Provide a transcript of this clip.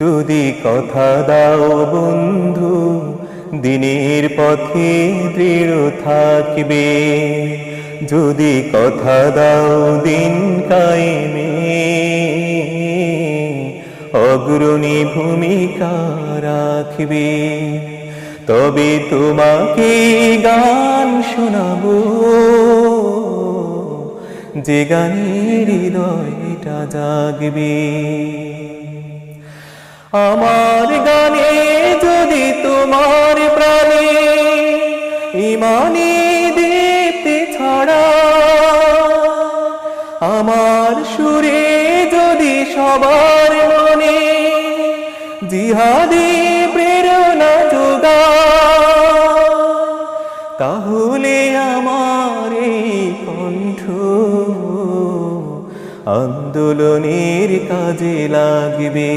যদি কথা দাও বন্ধু দিনের পথে দৃঢ় থাকবে, যদি কথা দাও দিন কায়েমে অগ্রণী ভূমিকা রাখবে, তবে তোমাকে গান শোনাবো যে গানের হৃদয়টা জাগবে। আমার গানে যদি তোমার প্রাণে ইমানি দীপ্তি ছড়া, আমার সুরে যদি সবার মনে জিহাদি প্রেরণা যোগা, তাহলে আমার এই কণ্ঠ আন্দোলনের কাজে লাগবে।